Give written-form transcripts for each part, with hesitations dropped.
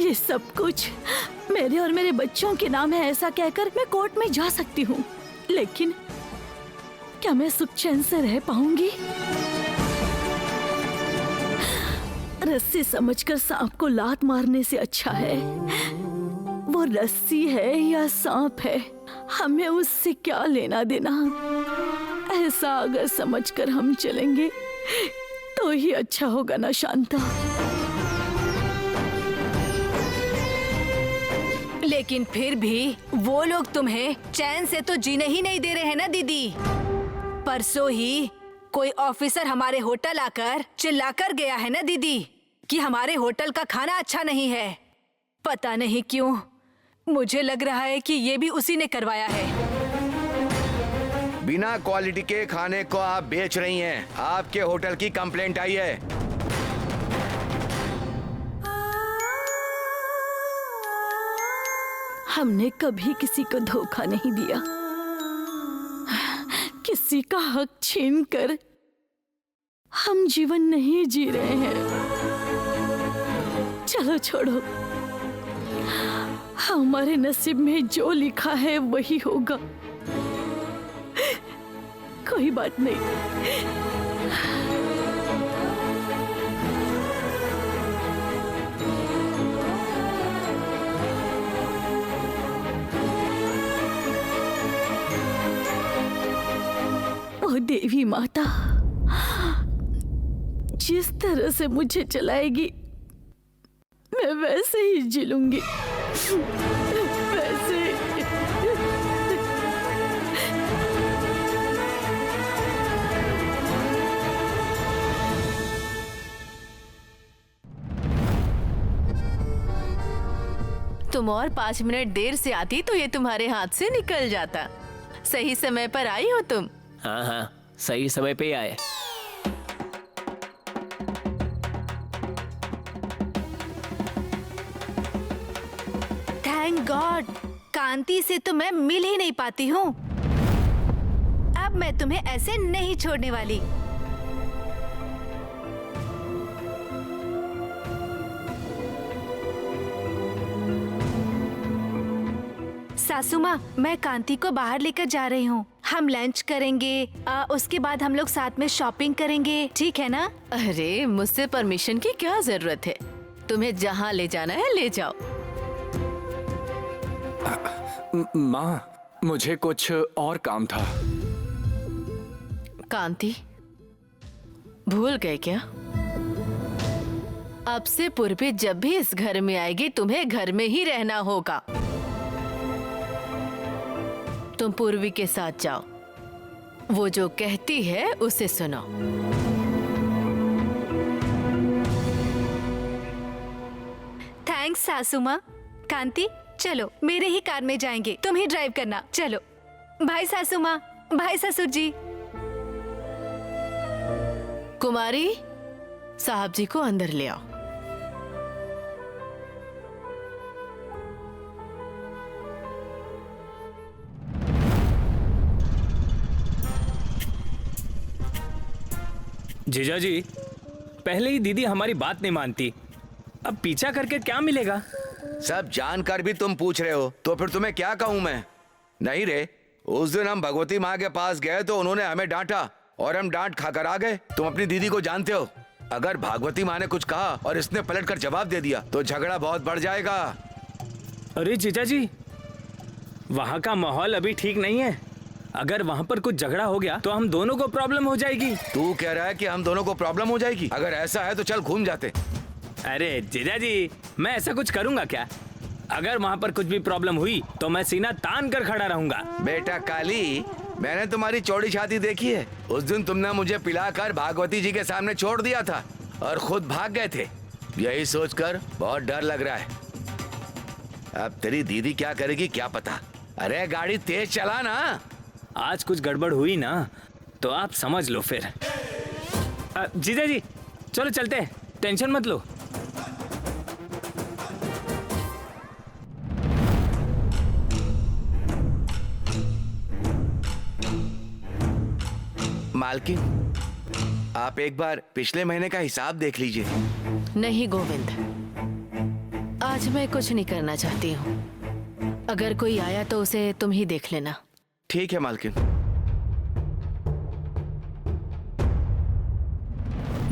ये सब कुछ मेरे और मेरे बच्चों के नाम है ऐसा कहकर मैं कोर्ट में जा सकती हूँ, लेकिन क्या मैं सुख चैन से रह पाऊंगी? रस्सी समझकर सांप को लात मारने से अच्छा है वो रस्सी है या सांप है, हमें उससे क्या लेना देना। ऐसा अगर समझकर हम चलेंगे तो ही अच्छा होगा ना शांता। लेकिन फिर भी वो लोग तुम्हें चैन से तो जीने ही नहीं दे रहे हैं ना दीदी। परसों ही कोई ऑफिसर हमारे होटल आकर चिल्लाकर गया है ना दीदी कि हमारे होटल का खाना अच्छा नहीं है। पता नहीं क्यों मुझे लग रहा है कि ये भी उसी ने करवाया है। बिना क्वालिटी के खाने को आप बेच रही हैं। आपके होटल की कंप्लेंट आई है। हमने कभी किसी को धोखा नहीं दिया, किसी का हक छीनकर हम जीवन नहीं जी रहे हैं। चलो छोड़ो, हमारे नसीब में जो लिखा है वही होगा। कोई बात नहीं। ओ देवी माता, जिस तरह से मुझे चलाएगी मैं वैसे ही जी लूंगी, वैसे। तुम और 5 मिनट देर से आती तो ये तुम्हारे हाथ से निकल जाता। सही समय पर आई हो तुम। हाँ हाँ, सही समय पे आए। थैंक गॉड, कांति से तो मैं मिल ही नहीं पाती हूँ। अब मैं तुम्हें ऐसे नहीं छोड़ने वाली। सासू माँ, मैं कांति को बाहर लेकर जा रही हूँ। हम लंच करेंगे, उसके बाद हम लोग साथ में शॉपिंग करेंगे, ठीक है ना? अरे मुझसे परमिशन की क्या जरूरत है? तुम्हें जहाँ ले जाना है ले जाओ। माँ, मुझे कुछ और काम था। कांति, भूल गए क्या? अब से पूर्वी जब भी इस घर में आएगी तुम्हें घर में ही रहना होगा। तुम पूर्वी के साथ जाओ, वो जो कहती है उसे सुनो। थैंक्स सासू माँ। कांति, चलो मेरे ही कार में जाएंगे, तुम ही ड्राइव करना। चलो। भाई सासू माँ, भाई ससुर जी। कुमारी, साहब जी को अंदर ले आओ। जीजा जी, पहले ही दीदी हमारी बात नहीं मानती, अब पीछा करके क्या मिलेगा? सब जानकर भी तुम पूछ रहे हो, तो फिर तुम्हें क्या कहूं मैं? नहीं रे, उस दिन हम भगवती माँ के पास गए तो उन्होंने हमें डांटा और हम डांट खाकर आ गए। तुम अपनी दीदी को जानते हो, अगर भगवती माँ ने कुछ कहा और इसने पलटकर जवाब दे दिया तो झगड़ा बहुत बढ़ जाएगा। अरे जीजा जी, वहाँ का माहौल अभी ठीक नहीं है। अगर वहाँ पर कुछ झगड़ा हो गया तो हम दोनों को प्रॉब्लम हो जाएगी। तू कह रहा है कि हम दोनों को प्रॉब्लम हो जाएगी? अगर ऐसा है तो चल घूम जाते। अरे जीजा जी, मैं ऐसा कुछ करूँगा क्या? अगर वहाँ पर कुछ भी प्रॉब्लम हुई तो मैं सीना तान कर खड़ा रहूंगा। बेटा काली, मैंने तुम्हारी चौड़ी छाती देखी है। उस दिन तुमने मुझे पिलाकर भागवती जी के सामने छोड़ दिया था और खुद भाग गए थे। यही सोचकर बहुत डर लग रहा है। अब तेरी दीदी क्या करेगी क्या पता। अरे गाड़ी तेज चला ना। आज कुछ गड़बड़ हुई ना तो आप समझ लो फिर। जीजा जी, चलो चलते हैं, टेंशन मत लो। मालकिन, आप एक बार पिछले महीने का हिसाब देख लीजिए। नहीं गोविंद, आज मैं कुछ नहीं करना चाहती हूँ। अगर कोई आया तो उसे तुम ही देख लेना। ठीक है मालकिन।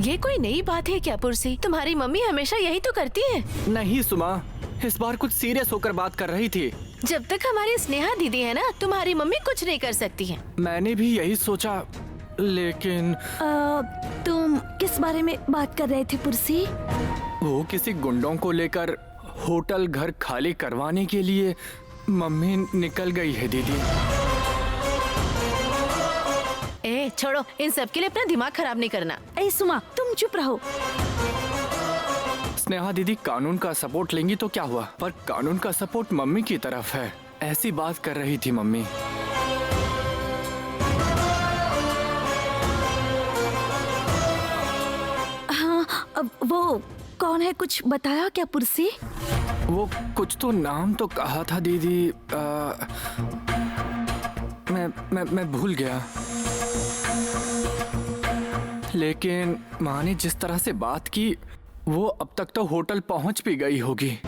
ये कोई नई बात है क्या पुरसी? तुम्हारी मम्मी हमेशा यही तो करती है। नहीं सुमा, इस बार कुछ सीरियस होकर बात कर रही थी। जब तक हमारी स्नेहा दीदी है ना, तुम्हारी मम्मी कुछ नहीं कर सकती है। मैंने भी यही सोचा, लेकिन तुम किस बारे में बात कर रहे थे पुरसी? वो किसी गुंडों को लेकर होटल घर खाली करवाने के लिए मम्मी निकल गई है दीदी। ए छोड़ो, इन सब के लिए अपना दिमाग खराब नहीं करना। ऐ सुमा, तुम चुप रहो। स्नेहा दीदी कानून का सपोर्ट लेंगी तो क्या हुआ, पर कानून का सपोर्ट मम्मी की तरफ है, ऐसी बात कर रही थी मम्मी। हाँ, अब वो कौन है, कुछ बताया क्या पुरसी? वो कुछ तो नाम तो कहा था दीदी। मैं भूल गया, लेकिन माँ ने जिस तरह से बात की, वो अब तक तो होटल पहुंच भी गई होगी।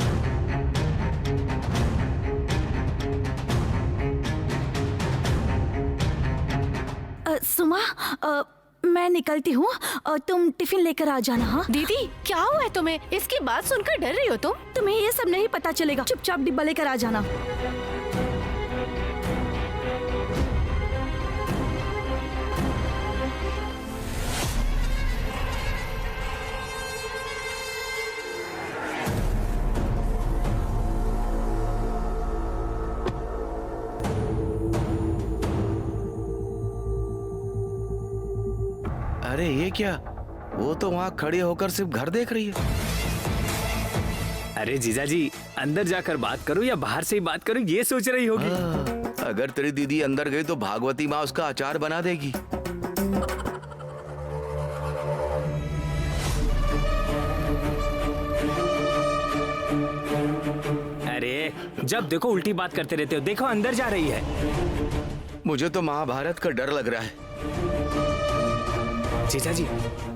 सुमा, मैं निकलती हूँ और तुम टिफिन लेकर आ जाना। हाँ दीदी क्या हुआ है तुम्हें? इसकी बात सुनकर डर रही हो तुम? तुम्हें ये सब नहीं पता चलेगा, चुपचाप डिब्बा लेकर आ जाना। अरे ये क्या, वो तो वहाँ खड़ी होकर सिर्फ घर देख रही है। अरे जीजा जी, अंदर जाकर बात करो या बाहर से ही बात करो, ये सोच रही होगी। अगर तेरी दीदी अंदर गई तो भागवती माँ उसका अचार बना देगी। अरे जब देखो उल्टी बात करते रहते हो। देखो अंदर जा रही है। मुझे तो महाभारत का डर लग रहा है। जीजा जी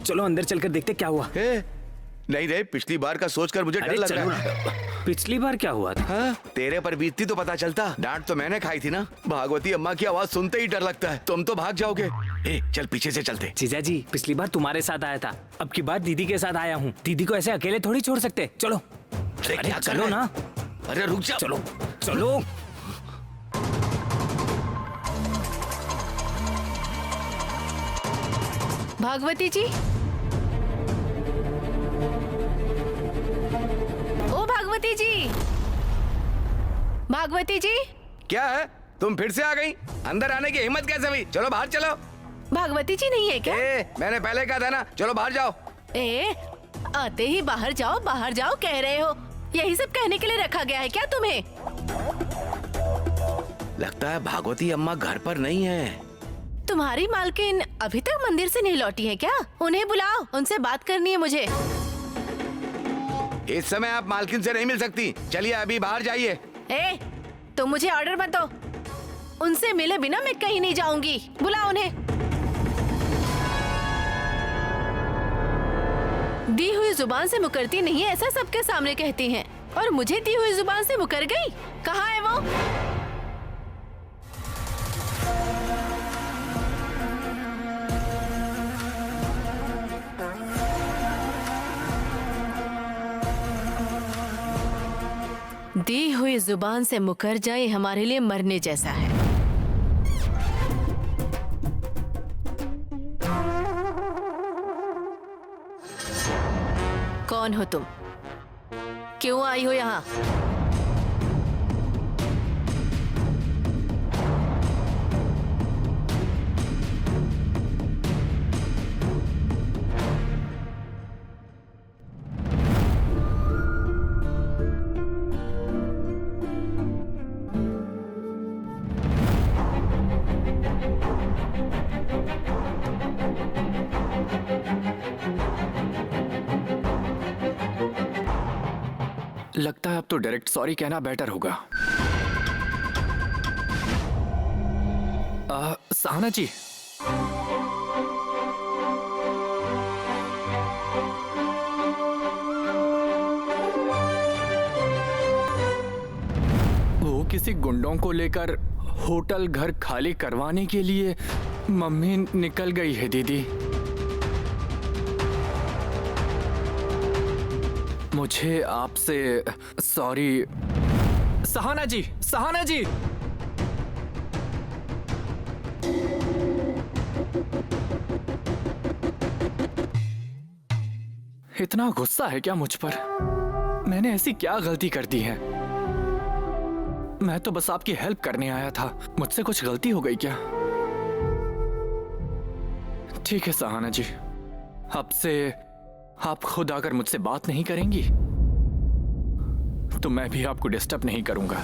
चलो अंदर चलकर देखते क्या हुआ। नहीं रे, पिछली बार का सोचकर मुझे डर अरे लग चलो रहा है। ना, पिछली बार क्या हुआ था? हाँ, तेरे पर बीतती तो पता चलता। डांट तो मैंने खाई थी ना। भागवती अम्मा की आवाज सुनते ही डर लगता है। तुम तो भाग जाओगे। चल पीछे से चलते। जीजा जी पिछली बार तुम्हारे साथ आया था, अब की बार दीदी के साथ आया हूँ। दीदी को ऐसे अकेले थोड़ी छोड़ सकते। चलो। अरे चलो ना। अरे रुक जा। चलो चलो। भागवती जी, ओ भागवती जी, भागवती जी। क्या है, तुम फिर से आ गई? अंदर आने की हिम्मत कैसे हुई? चलो बाहर चलो। भागवती जी नहीं है क्या? मैंने पहले कहा था ना, चलो बाहर जाओ। आते ही बाहर जाओ कह रहे हो। यही सब कहने के लिए रखा गया है क्या तुम्हें? लगता है भागवती अम्मा घर पर नहीं है। तुम्हारी मालकिन अभी तक मंदिर से नहीं लौटी है क्या? उन्हें बुलाओ, उनसे बात करनी है मुझे। इस समय आप मालकिन से नहीं मिल सकती। चलिए अभी बाहर जाइए। तुम मुझे ऑर्डर मत दो। उनसे मिले बिना मैं कहीं नहीं जाऊंगी। बुलाओ उन्हें। दी हुई जुबान से मुकरती नहीं है, ऐसा सबके सामने कहती हैं। और मुझे दी हुई जुबान से मुकर गई। कहाँ है वो? दी हुई जुबान से मुकर जाए हमारे लिए मरने जैसा है। कौन हो तुम? क्यों आई हो यहाँ? लगता है अब तो डायरेक्ट सॉरी कहना बेटर होगा। साहना जी, किसी गुंडों को लेकर होटल घर खाली करवाने के लिए मम्मी निकल गई है दीदी। मुझे आपसे सॉरी। सहाना जी, सहाना जी, इतना गुस्सा है क्या मुझ पर? मैंने ऐसी क्या गलती कर दी है? मैं तो बस आपकी हेल्प करने आया था, मुझसे कुछ गलती हो गई क्या? ठीक है सहाना जी, अब से आप खुद आकर मुझसे बात नहीं करेंगी तो मैं भी आपको डिस्टर्ब नहीं करूंगा।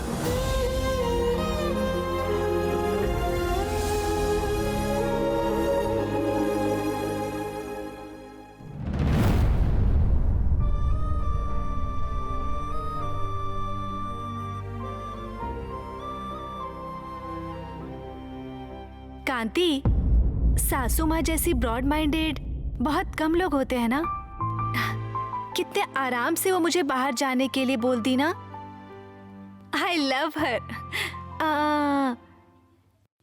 कांति, सासू माँ जैसी ब्रॉड माइंडेड बहुत कम लोग होते हैं ना। कितने आराम से वो मुझे बाहर जाने के लिए बोल दी ना। आई लव हर।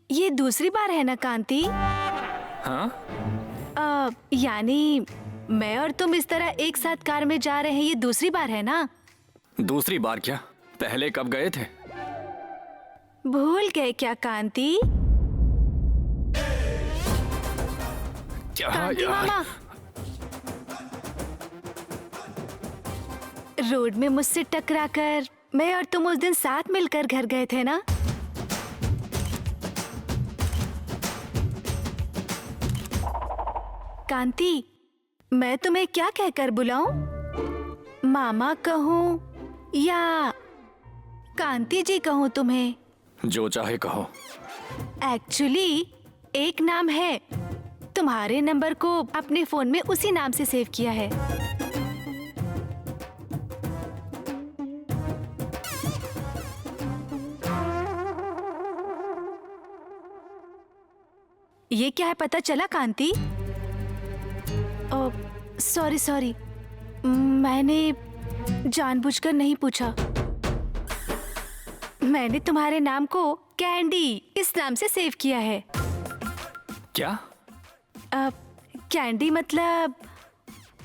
ये दूसरी बार है ना कांति? हाँ? यानी मैं और तुम इस तरह एक साथ कार में जा रहे हैं, ये दूसरी बार है ना? दूसरी बार क्या? पहले कब गए थे? भूल गए क्या कांति? क्या कांति यार? मामा, रोड में मुझसे टकराकर मैं और तुम उस दिन साथ मिलकर घर गए थे ना? कांति, मैं तुम्हें क्या कहकर बुलाऊं? मामा कहूं या कांति जी कहूं तुम्हें? जो चाहे कहो। एक्चुअली एक नाम है, तुम्हारे नंबर को अपने फोन में उसी नाम से सेव किया है। ये क्या है पता चला कांति? सॉरी सॉरी, मैंने जानबूझकर नहीं पूछा। मैंने तुम्हारे नाम को कैंडी इस नाम से सेव किया है। क्या? कैंडी मतलब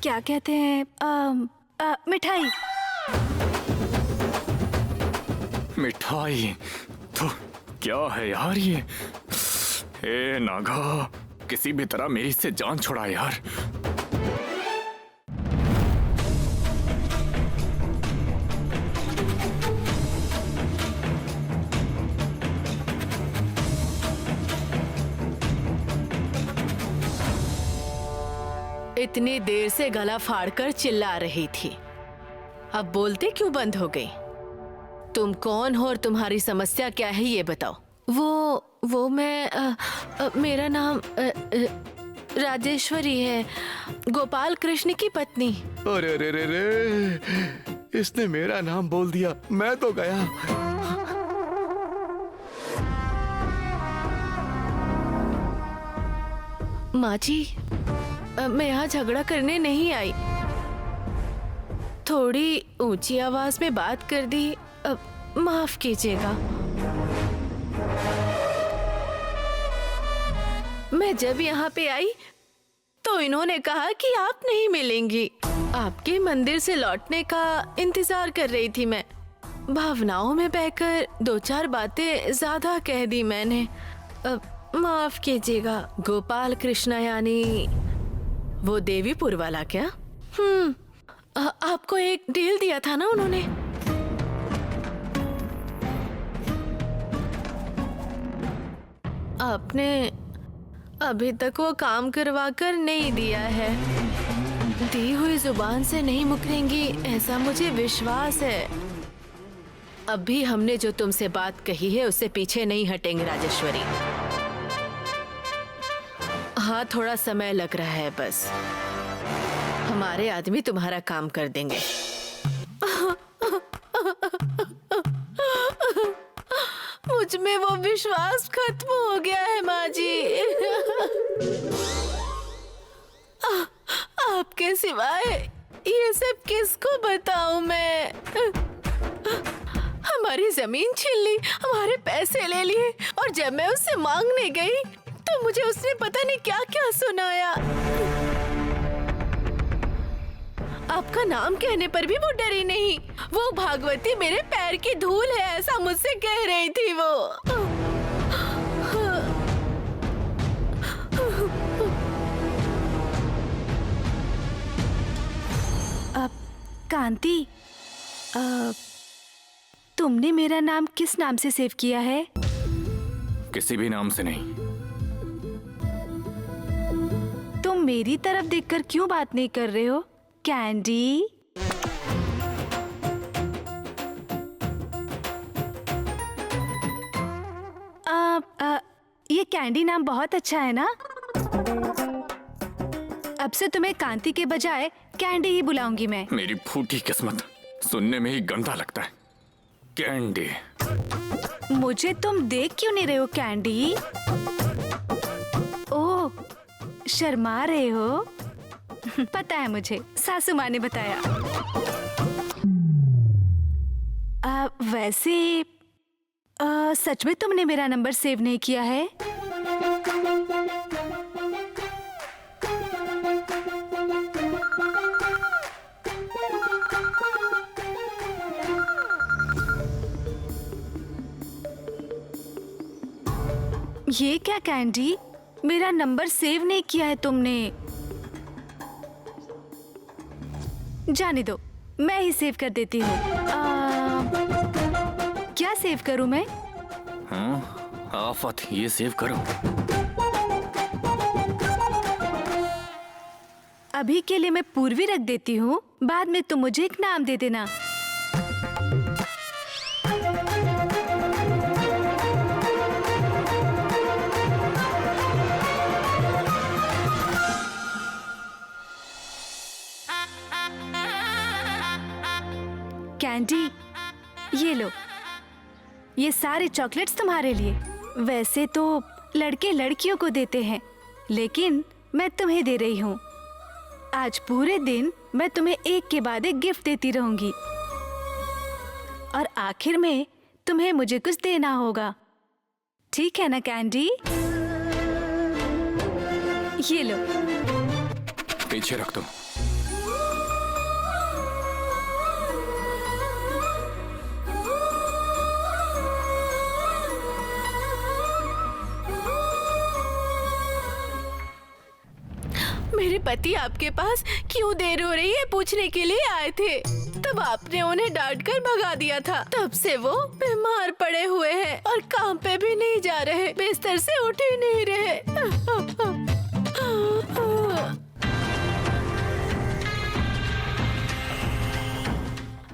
क्या कहते हैं? मिठाई। मिठाई तो क्या है यार ये? ए नागा, किसी भी तरह मेरी से जान छुड़ा यार। इतनी देर से गला फाड़कर चिल्ला रही थी, अब बोलते क्यों बंद हो गई? तुम कौन हो और तुम्हारी समस्या क्या है ये बताओ। वो मैं मेरा नाम राजेश्वरी है, गोपाल कृष्ण की पत्नी। अरे रे रे रे, इसने मेरा नाम बोल दिया, मैं तो गया। माँ जी, मैं यहाँ झगड़ा करने नहीं आई, थोड़ी ऊंची आवाज में बात कर दी, माफ कीजिएगा। मैं जब यहाँ पे आई तो इन्होंने कहा कि आप नहीं मिलेंगी। आपके मंदिर से लौटने का इंतजार कर रही थी मैं। भावनाओं में बहकर दो चार बातें ज्यादा कह दी मैंने, माफ कीजिएगा। गोपाल कृष्णा यानी वो देवीपुर वाला क्या? आपको एक डील दिया था ना उन्होंने। आपने अभी तक वो काम करवा कर नहीं दिया है। दी हुई जुबान से नहीं मुकरेंगी ऐसा मुझे विश्वास है। अभी हमने जो तुमसे बात कही है उससे पीछे नहीं हटेंगे राजेश्वरी। हाँ, थोड़ा समय लग रहा है बस, हमारे आदमी तुम्हारा काम कर देंगे। मुझ में वो विश्वास खत्म हो गया है माँ जी। आपके सिवाय ये सब किसको बताऊं मैं? हमारी जमीन छीन ली, हमारे पैसे ले लिए, और जब मैं उससे मांगने गई तो मुझे उसने पता नहीं क्या क्या सुनाया। आपका नाम कहने पर भी वो डरी नहीं। वो भागवती मेरे पैर की धूल है, ऐसा मुझसे कह रही थी वो। कांति, तुमने मेरा नाम किस नाम से सेव किया है? किसी भी नाम से नहीं। तुम मेरी तरफ देखकर क्यों बात नहीं कर रहे हो? कैंडी, ये कैंडी नाम बहुत अच्छा है ना? अब से तुम्हें कांति के बजाय कैंडी ही बुलाऊंगी मैं। मेरी फूटी किस्मत, सुनने में ही गंदा लगता है। कैंडी। मुझे तुम देख क्यों नहीं रहे हो कैंडी? ओह, शर्मा रहे हो? पता है मुझे, सासू माँ ने बताया। वैसे सच में तुमने मेरा नंबर सेव नहीं किया है? ये क्या कैंडी, मेरा नंबर सेव नहीं किया है तुमने? जाने दो, मैं ही सेव कर देती हूँ। क्या सेव करूँ मैं? हाँ, आफत, ये सेव करो। अभी के लिए मैं पूर्वी रख देती हूँ, बाद में तुम मुझे एक नाम दे देना। कैंडी, ये लो, ये सारे चॉकलेट्स तुम्हारे लिए। वैसे तो लड़के लड़कियों को देते हैं, लेकिन मैं तुम्हें दे रही हूँ। आज पूरे दिन मैं तुम्हें एक के बाद एक गिफ्ट देती रहूंगी, और आखिर में तुम्हें मुझे कुछ देना होगा। ठीक है ना कैंडी? ये लो। पीछे रख दो। मेरे पति आपके पास क्यों देर हो रही है पूछने के लिए आए थे, तब आपने उन्हें डांट कर भगा दिया था। तब से वो बीमार पड़े हुए हैं और काम पे भी नहीं जा रहे, बिस्तर से उठ ही नहीं रहे।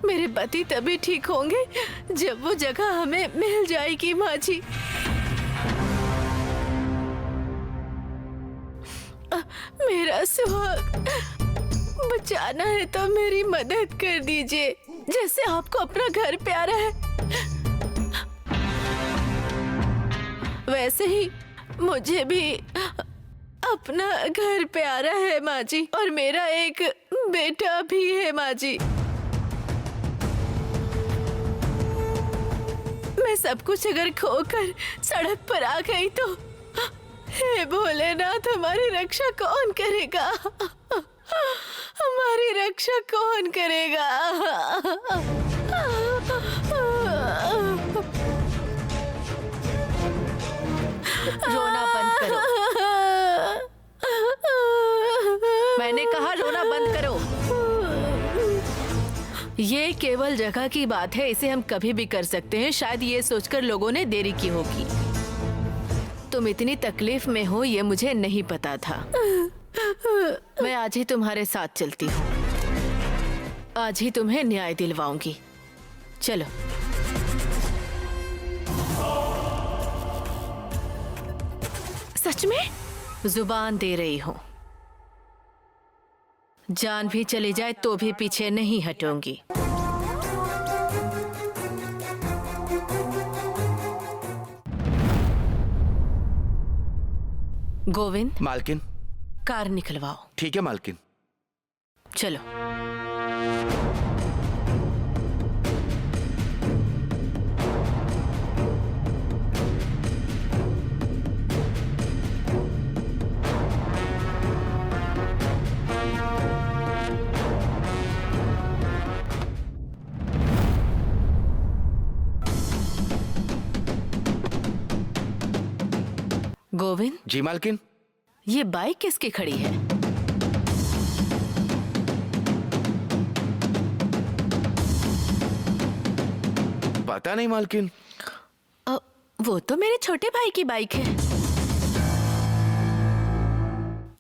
मेरे पति तभी ठीक होंगे जब वो जगह हमें मिल जाएगी। माँ जी, मेरा सुहाग बचाना है तो मेरी मदद कर दीजिए, जैसे आपको अपना घर प्यारा है वैसे ही मुझे भी अपना घर प्यारा है माँ जी, और मेरा एक बेटा भी है माँ जी। मैं सब कुछ अगर खोकर सड़क पर आ गई तो हे भोलेनाथ, हमारी रक्षा कौन करेगा? हमारी रक्षा कौन करेगा? रोना बंद करो। मैंने कहा रोना बंद करो। ये केवल जगह की बात है, इसे हम कभी भी कर सकते हैं। शायद ये सोचकर लोगों ने देरी की होगी। तुम इतनी तकलीफ में हो ये मुझे नहीं पता था। मैं आज ही तुम्हारे साथ चलती हूँ, आज ही तुम्हें न्याय दिलवाऊंगी। चलो। सच में? जुबान दे रही हूँ, जान भी चली जाए तो भी पीछे नहीं हटूंगी। गोविंद, मालकिन। कार निकलवाओ। ठीक है मालकिन। चलो। गोविंद, जी मालकिन। ये बाइक किसकी खड़ी है? पता नहीं मालकिन। वो तो मेरे छोटे भाई की बाइक है।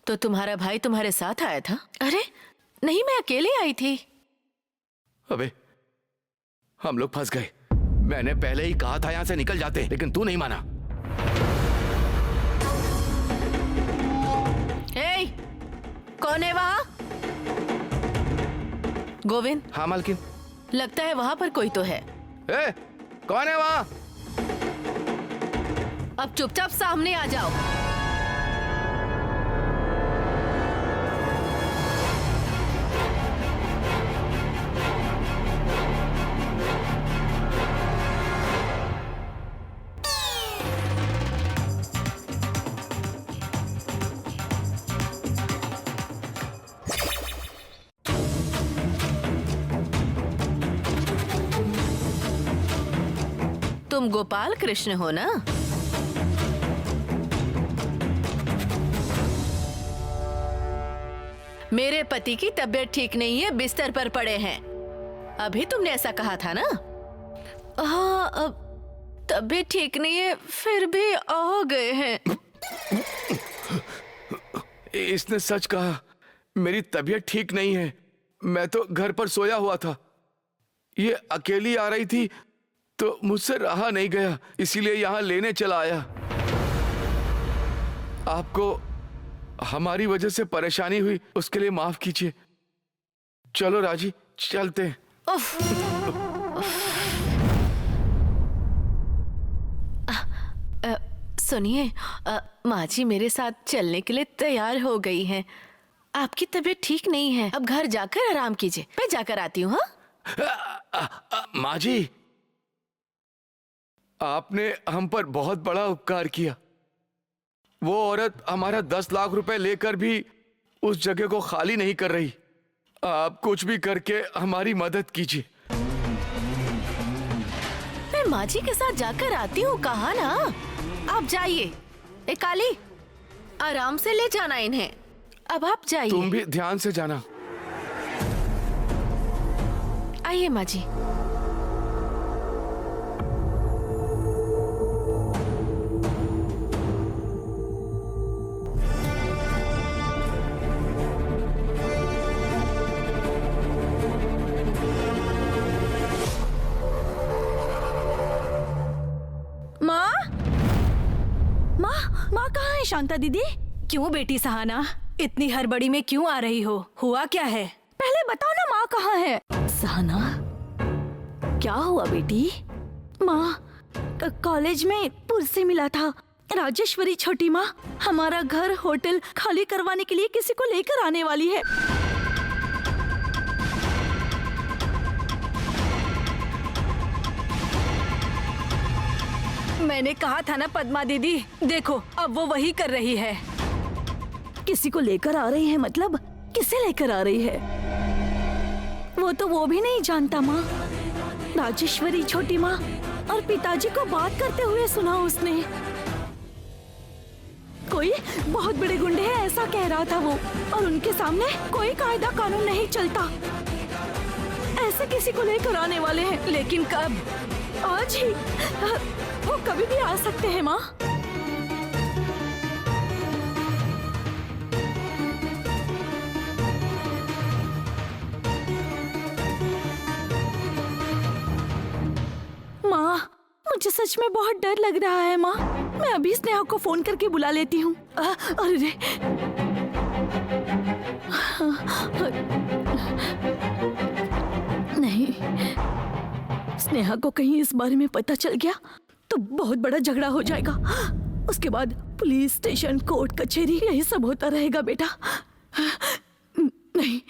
तो तुम्हारा भाई तुम्हारे साथ आया था? अरे नहीं, मैं अकेले आई थी। अबे हम लोग फंस गए। मैंने पहले ही कहा था यहाँ से निकल जाते, लेकिन तू नहीं माना। हे, कौन है वहाँ? गोविंद। हाँ मालकिन। लगता है वहाँ पर कोई तो है। ए, कौन है वहाँ? अब चुपचाप सामने आ जाओ। तुम गोपाल कृष्ण हो ना? मेरे पति की तबीयत ठीक नहीं है, बिस्तर पर पड़े हैं। अभी तुमने ऐसा कहा था ना? हाँ, अब तबीयत ठीक नहीं है, फिर भी आ गए हैं। इसने सच कहा। मेरी तबीयत ठीक नहीं है। मैं तो घर पर सोया हुआ था। ये अकेली आ रही थी तो मुझसे रहा नहीं गया, इसीलिए यहाँ लेने चला आया। आपको हमारी वजह से परेशानी हुई, उसके लिए माफ कीजिए। चलो राजी, चलते हैं। सुनिए, माँ जी मेरे साथ चलने के लिए तैयार हो गई हैं। आपकी तबीयत ठीक नहीं है, अब घर जाकर आराम कीजिए। मैं जाकर आती हूँ। हाँ माँ जी, आपने हम पर बहुत बड़ा उपकार किया। वो औरत हमारा 10 लाख रुपए लेकर भी उस जगह को खाली नहीं कर रही। आप कुछ भी करके हमारी मदद कीजिए। मैं माँ जी के साथ जाकर आती हूँ, कहा ना। आप जाइए। ए काली, आराम से ले जाना इन्हें। अब आप जाइए। तुम भी ध्यान से जाना। आइए माँ जी। माँ कहाँ है शांता दीदी? क्यों बेटी सहाना, इतनी हड़बड़ी में क्यों आ रही हो? हुआ क्या है? पहले बताओ ना, माँ कहाँ है? सहाना, क्या हुआ बेटी? माँ, कॉलेज में पुल से मिला था। राजेश्वरी छोटी माँ हमारा घर होटल खाली करवाने के लिए किसी को लेकर आने वाली है। मैंने कहा था ना पद्मा दीदी, देखो अब वो वही कर रही है। किसी को लेकर आ रही है मतलब? किसे लेकर आ रही है? वो तो वो भी नहीं जानता माँ। राजेश्वरी छोटी माँ और पिताजी को बात करते हुए सुना उसने। कोई बहुत बड़े गुंडे हैं ऐसा कह रहा था वो, और उनके सामने कोई कायदा कानून नहीं चलता। ऐसे किसी को लेकर आने वाले हैं। लेकिन कब? आज ही। वो कभी भी आ सकते हैं माँ। माँ, मुझे सच में बहुत डर लग रहा है माँ। मैं अभी स्नेहा को फोन करके बुला लेती हूँ। अरे नहीं, स्नेहा को कहीं इस बारे में पता चल गया तो बहुत बड़ा झगड़ा हो जाएगा। उसके बाद पुलिस स्टेशन, कोर्ट कचहरी, यही सब होता रहेगा बेटा। नहीं,